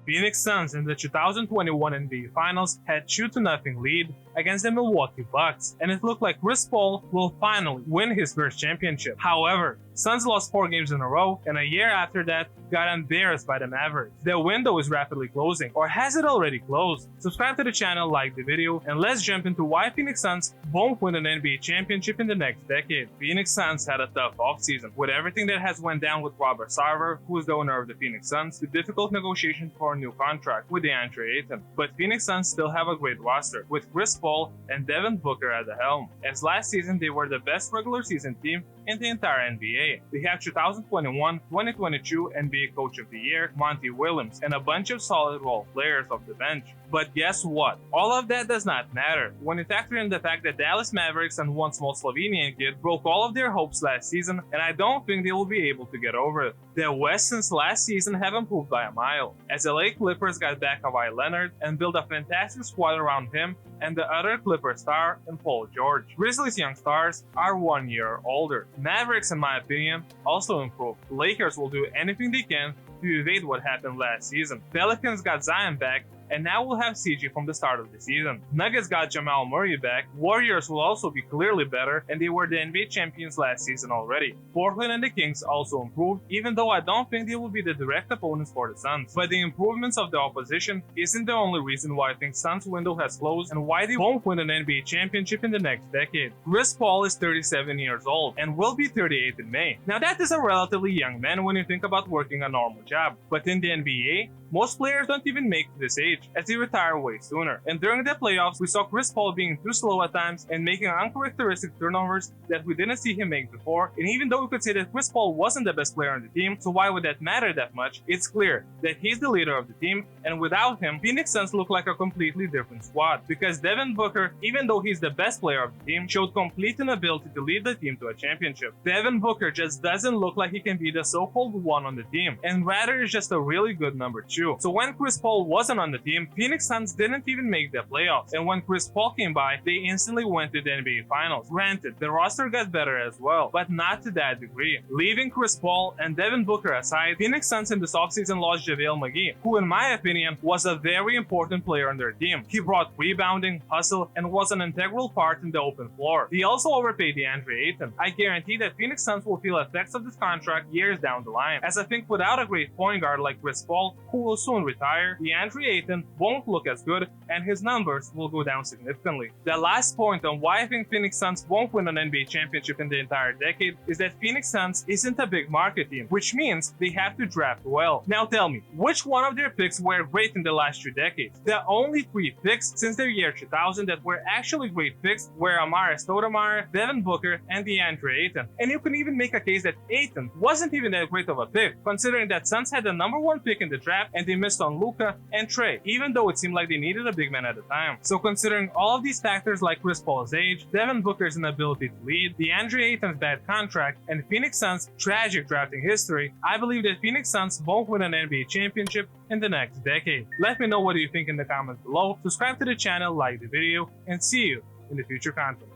Phoenix Suns in the 2021 NBA Finals had 2-0 lead against the Milwaukee Bucks, and it looked like Chris Paul will finally win his first championship. However, Suns lost 4 games in a row, and a year after that, got embarrassed by the Mavericks. The window is rapidly closing, or has it already closed? Subscribe to the channel, like the video, and let's jump into why Phoenix Suns won't win an NBA championship in the next decade. Phoenix Suns had a tough offseason, with everything that has went down with Robert Sarver, who is the owner of the Phoenix Suns, the difficult negotiation for a new contract with DeAndre Ayton. But Phoenix Suns still have a great roster, with Chris Paul and Devin Booker at the helm, as last season they were the best regular season team in the entire NBA. They have 2021-2022 NBA Coach of the Year, Monty Williams, and a bunch of solid role players off the bench. But guess what? All of that does not matter when you factor in the fact that Dallas Mavericks and one small Slovenian kid broke all of their hopes last season, and I don't think they will be able to get over it. The West since last season have improved by a mile, as the LA Clippers got back Kawhi Leonard and built a fantastic squad around him and the other Clipper star in Paul George. Grizzlies' young stars are 1 year older. Mavericks, in my opinion, also improved. Lakers will do anything they can to evade what happened last season. Pelicans got Zion back, and now we'll have CJ from the start of the season. Nuggets got Jamal Murray back. Warriors will also be clearly better, and they were the NBA champions last season already. Portland and the Kings also improved, even though I don't think they will be the direct opponents for the Suns. But the improvements of the opposition isn't the only reason why I think Suns window has closed and why they won't win an NBA championship in the next decade. Chris Paul is 37 years old and will be 38 in May. Now that is a relatively young man when you think about working a normal job, but in the NBA, most players don't even make this age, as they retire way sooner. And during the playoffs, we saw Chris Paul being too slow at times and making uncharacteristic turnovers that we didn't see him make before. And even though we could say that Chris Paul wasn't the best player on the team, so why would that matter that much? It's clear that he's the leader of the team, and without him, Phoenix Suns look like a completely different squad. Because Devin Booker, even though he's the best player of the team, showed complete inability to lead the team to a championship. Devin Booker just doesn't look like he can be the so-called one on the team, and rather is just a really good number 2. So when Chris Paul wasn't on the team, Phoenix Suns didn't even make the playoffs, and when Chris Paul came by, they instantly went to the NBA Finals. Granted, the roster got better as well, but not to that degree. Leaving Chris Paul and Devin Booker aside, Phoenix Suns in this offseason lost JaVale McGee, who in my opinion was a very important player on their team. He brought rebounding, hustle, and was an integral part in the open floor. They also overpaid DeAndre Ayton. I guarantee that Phoenix Suns will feel effects of this contract years down the line, as I think without a great point guard like Chris Paul, who will soon retire, DeAndre Ayton won't look as good, and his numbers will go down significantly. The last point on why I think Phoenix Suns won't win an NBA championship in the entire decade is that Phoenix Suns isn't a big market team, which means they have to draft well. Now tell me, which one of their picks were great in the last 2 decades? The only 3 picks since the year 2000 that were actually great picks were Amare Stoudemire, Devin Booker, and DeAndre Ayton. And you can even make a case that Ayton wasn't even that great of a pick, considering that Suns had the #1 pick in the draft and they missed on Luka and Trey, even though it seemed like they needed a big man at the time. So considering all of these factors like Chris Paul's age, Devin Booker's inability to lead, DeAndre Ayton's bad contract, and Phoenix Suns' tragic drafting history, I believe that Phoenix Suns won't win an NBA championship in the next decade. Let me know what you think in the comments below, subscribe to the channel, like the video, and see you in the future content.